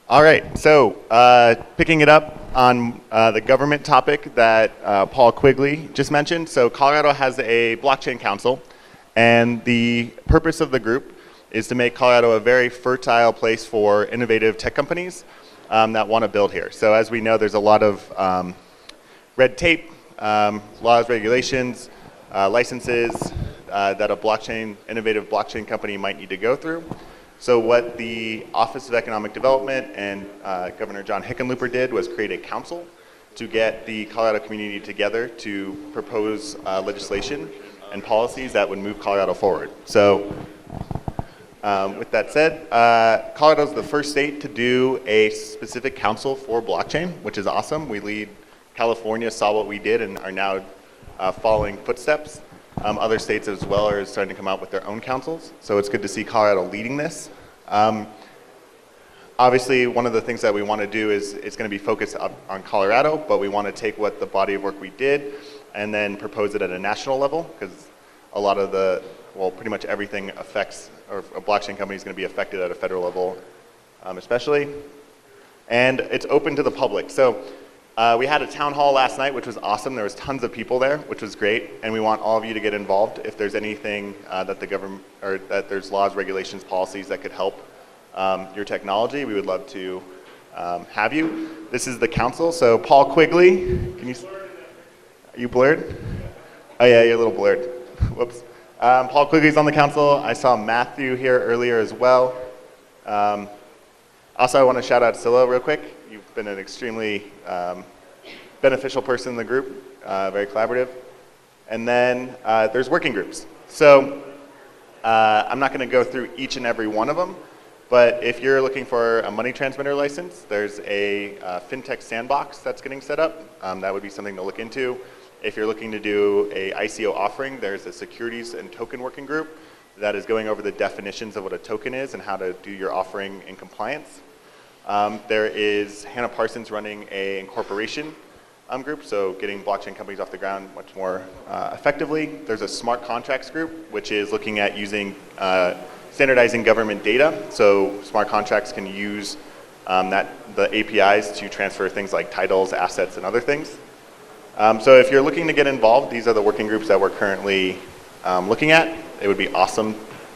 All right, so picking it up on the government topic that Paul Quigley just mentioned. So Colorado has a blockchain council, and the purpose of the group is to make Colorado a very fertile place for innovative tech companies that want to build here. So as we know, there's a lot of red tape, laws, regulations, licenses that a innovative blockchain company might need to go through. So what the Office of Economic Development and Governor John Hickenlooper did was create a council to get the Colorado community together to propose legislation and policies that would move Colorado forward. So with that said, Colorado is the first state to do a specific council for blockchain, which is awesome. California saw what we did and are now following footsteps. Other states as well are starting to come out with their own councils. So it's good to see Colorado leading this. Obviously, one of the things that we want to do is it's going to be focused on Colorado, but we want to take what the body of work we did and then propose it at a national level, because a lot of pretty much everything affects, or a blockchain company is going to be affected at a federal level, especially. And it's open to the public. So we had a town hall last night, which was awesome. There was tons of people there, which was great, and we want all of you to get involved. If there's anything that the government, or that there's laws, regulations, policies that could help your technology, we would love to have you. This is the council. So Paul Quigley, are you blurred? Oh yeah, you're a little blurred. Whoops. Paul Quigley's on the council. I saw Matthew here earlier as well. Also, I want to shout out Scylla real quick. You've been an extremely beneficial person in the group, very collaborative. And then there's working groups. So I'm not going to go through each and every one of them, but if you're looking for a money transmitter license, there's a fintech sandbox that's getting set up. That would be something to look into. If you're looking to do a ICO offering, there's a securities and token working group that is going over the definitions of what a token is and how to do your offering in compliance. There is Hannah Parsons running a incorporation group, so getting blockchain companies off the ground much more effectively. There's a smart contracts group, which is looking at using standardizing government data, so smart contracts can use the APIs to transfer things like titles, assets, and other things. So if you're looking to get involved, these are the working groups that we're currently looking at. It would be awesome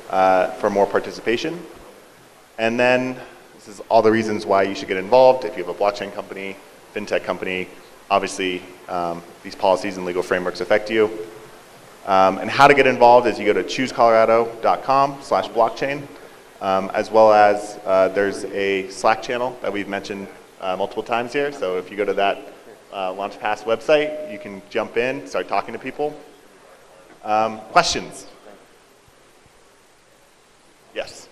for more participation. And then this is all the reasons why you should get involved. If you have a blockchain company, fintech company, obviously these policies and legal frameworks affect you. And how to get involved is you go to choosecolorado.com/blockchain, as well as there's a Slack channel that we've mentioned multiple times here. So if you go to that LaunchPass website, you can jump in, start talking to people. Questions? Yes.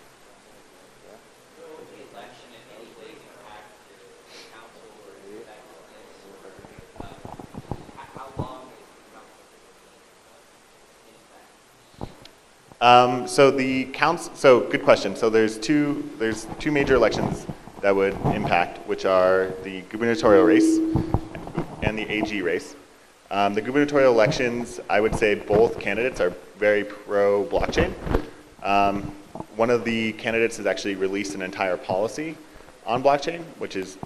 So good question. So there's two major elections that would impact, which are the gubernatorial race and the AG race. The gubernatorial elections, I would say both candidates are very pro-blockchain. One of the candidates has actually released an entire policy on blockchain, which has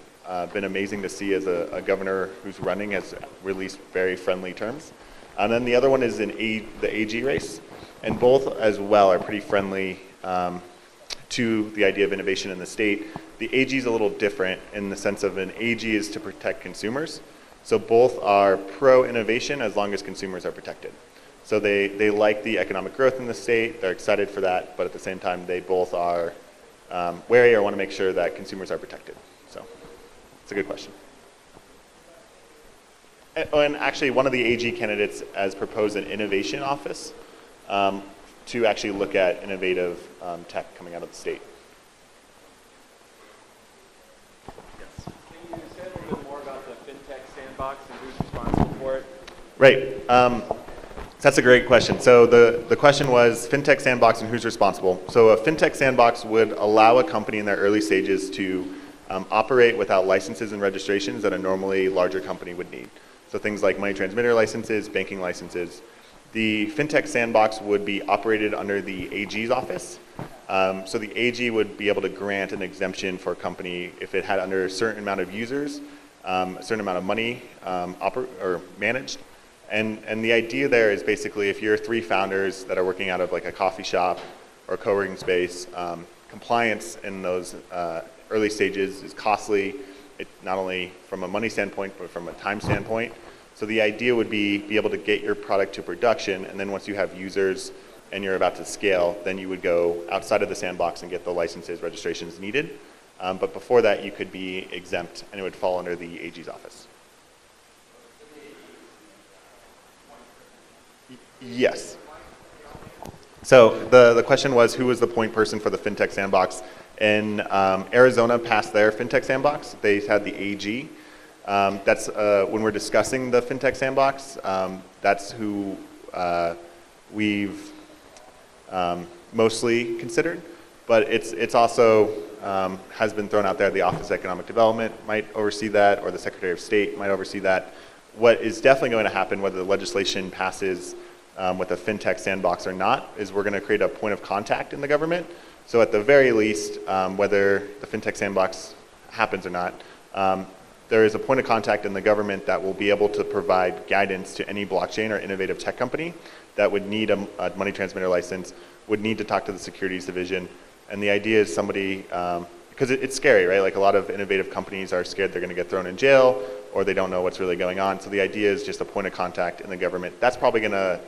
been amazing to see as a governor who's running has released very friendly terms. And then the other one is in the AG race. And both as well are pretty friendly to the idea of innovation in the state. The AG is a little different in the sense of an AG is to protect consumers. So both are pro-innovation as long as consumers are protected. So they like the economic growth in the state, they're excited for that, but at the same time they both are wary or want to make sure that consumers are protected. So it's a good question. And actually one of the AG candidates has proposed an innovation office to actually look at innovative tech coming out of the state. Yes. Can you say a little bit more about the fintech sandbox and who's responsible for it? Right. That's a great question. So the question was fintech sandbox and who's responsible. So a fintech sandbox would allow a company in their early stages to operate without licenses and registrations that a normally larger company would need. So things like money transmitter licenses, banking licenses. The fintech sandbox would be operated under the AG's office, So the AG would be able to grant an exemption for a company if it had under a certain amount of users, a certain amount of money or managed. And the idea there is basically if you're 3 founders that are working out of like a coffee shop or a co-working space, compliance in those early stages is costly, not only from a money standpoint, but from a time standpoint. So the idea would be able to get your product to production, and then once you have users and you're about to scale, then you would go outside of the sandbox and get the licenses, registrations needed. But before that, you could be exempt, and it would fall under the AG's office. Yes. So the question was, who was the point person for the FinTech Sandbox? In Arizona passed their FinTech Sandbox. They had the AG. That's when we're discussing the FinTech Sandbox, that's who we've mostly considered. But it's also has been thrown out there. The Office of Economic Development might oversee that, or the Secretary of State might oversee that. What is definitely going to happen, whether the legislation passes with a FinTech Sandbox or not, is we're going to create a point of contact in the government. So at the very least, whether the FinTech Sandbox happens or not, there is a point of contact in the government that will be able to provide guidance to any blockchain or innovative tech company that would need a money transmitter license, would need to talk to the securities division. And the idea is somebody, because it's scary, right? Like a lot of innovative companies are scared they're going to get thrown in jail, or they don't know what's really going on. So the idea is just a point of contact in the government. That's probably going to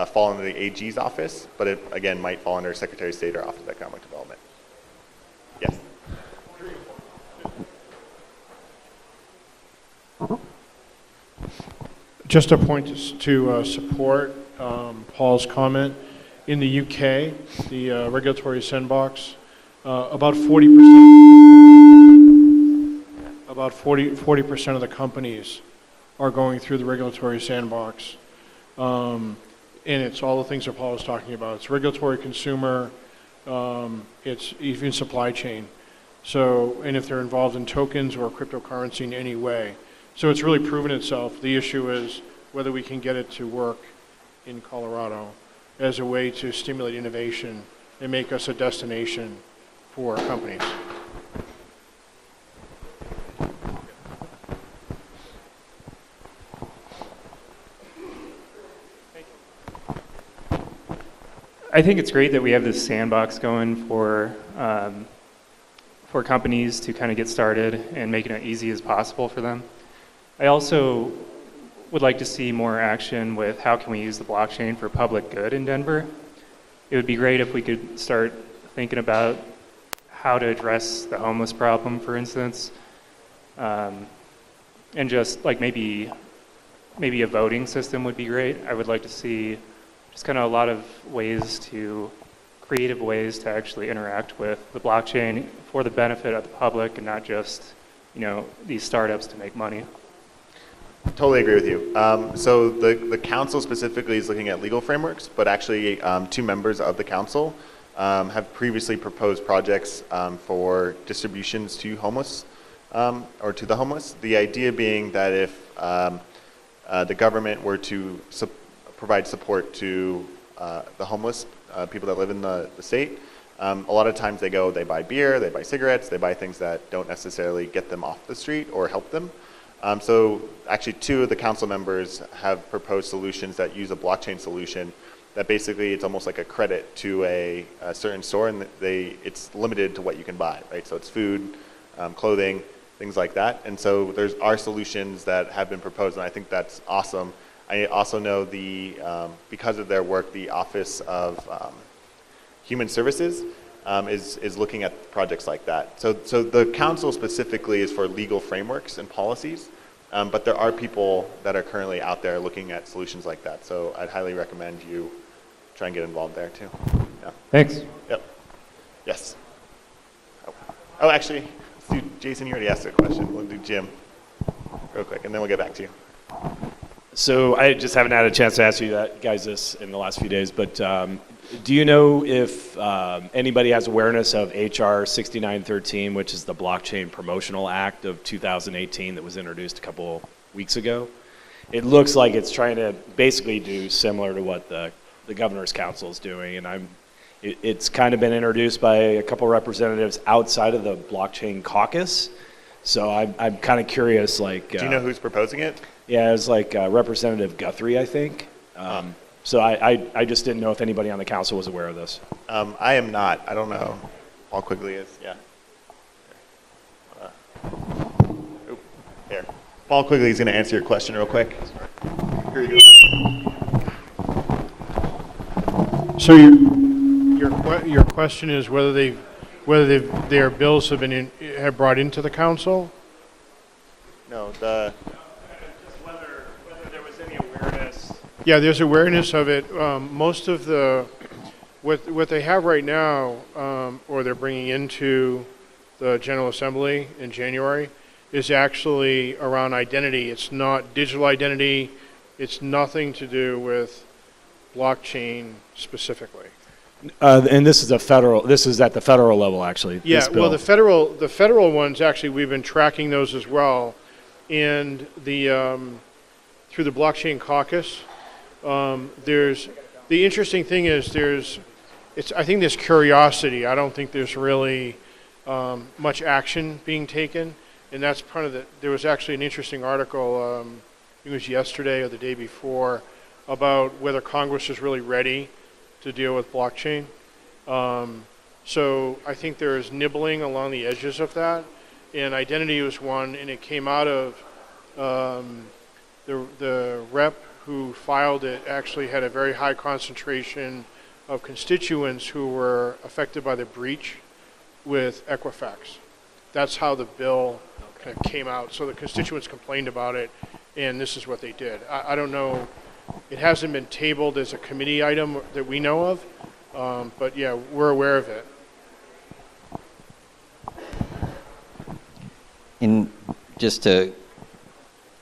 fall under the AG's office, but it, again, might fall under Secretary of State or Office of Economic Development. Yes? Just a point to support Paul's comment. In the UK, the regulatory sandbox, about 40% of the companies are going through the regulatory sandbox. And it's all the things that Paul was talking about. It's regulatory, consumer, it's even supply chain. So, and if they're involved in tokens or cryptocurrency in any way. So it's really proven itself. The issue is whether we can get it to work in Colorado as a way to stimulate innovation and make us a destination for companies. I think it's great that we have this sandbox going for companies to kind of get started and make it as easy as possible for them. I also would like to see more action with how can we use the blockchain for public good in Denver. It would be great if we could start thinking about how to address the homeless problem, for instance, and just like maybe a voting system would be great. I would like to see just kind of a lot of creative ways to actually interact with the blockchain for the benefit of the public and not just, these startups to make money. Totally agree with you. So the council specifically is looking at legal frameworks, but actually 2 members of the council have previously proposed projects for distributions to homeless or to the homeless. The idea being that if the government were to provide support to the homeless people that live in the state, a lot of times they buy beer, they buy cigarettes, they buy things that don't necessarily get them off the street or help them. So actually 2 of the council members have proposed solutions that use a blockchain solution that basically it's almost like a credit to a certain store, and it's limited to what you can buy, right? So it's food, clothing, things like that. And so there are solutions that have been proposed, and I think that's awesome. I also know because of their work, the Office of Human Services is looking at projects like that. So the council specifically is for legal frameworks and policies, but there are people that are currently out there looking at solutions like that. So I'd highly recommend you try and get involved there too. Yeah. Thanks. Yep. Yes. Oh, actually, let's do Jason. You already asked a question. We'll do Jim real quick, and then we'll get back to you. So I just haven't had a chance to ask you guys this in the last few days, but do you know if anybody has awareness of HR 6913, which is the Blockchain Promotional Act of 2018 that was introduced a couple weeks ago? It looks like it's trying to basically do similar to what the Governor's Council is doing, and I'm It's kind of been introduced by a couple representatives outside of the blockchain caucus. So I'm kind of curious, like... Do you know who's proposing it? Yeah, it was like Representative Guthrie, I think. So I just didn't know if anybody on the council was aware of this. I am not. I don't know. Paul Quigley is, yeah. Here. Paul Quigley is going to answer your question real quick. Here you go. So your question is whether their bills have brought into the council? No, Just whether there was any awareness. Yeah, there's awareness of it. Most of what they have right now, or they're bringing into the General Assembly in January, is actually around identity. It's not digital identity. It's nothing to do with blockchain specifically. And this is at the federal level, actually. Yeah, this bill. well, the federal ones, actually, we've been tracking those as well. And through the blockchain caucus, the interesting thing is I think there's curiosity. I don't think there's really much action being taken. And that's part of there was actually an interesting article, it was yesterday or the day before, about whether Congress is really ready to deal with blockchain. So I think there is nibbling along the edges of that. And identity was one, and it came out of the rep who filed it actually had a very high concentration of constituents who were affected by the breach with Equifax. That's how the bill kind of came out. So the constituents complained about it, and this is what they did. I don't know. It hasn't been tabled as a committee item that we know of, but yeah, we're aware of it. And just to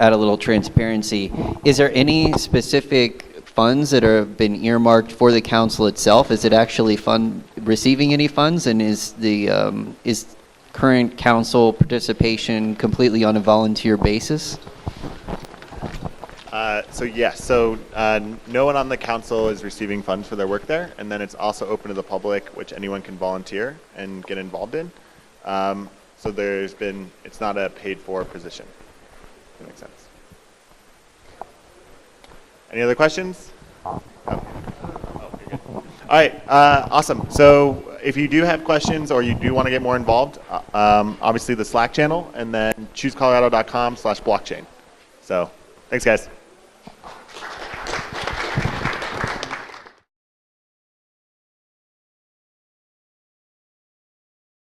add a little transparency, is there any specific funds that have been earmarked for the council itself? Is it actually receiving any funds, and is current council participation completely on a volunteer basis? So no one on the council is receiving funds for their work there, and then it's also open to the public, which anyone can volunteer and get involved in. So it's not a paid-for position. That makes sense. Any other questions? Oh, you're good. All right, awesome. So if you do have questions or you do want to get more involved, obviously the Slack channel, and then choosecolorado.com/blockchain. So thanks, guys.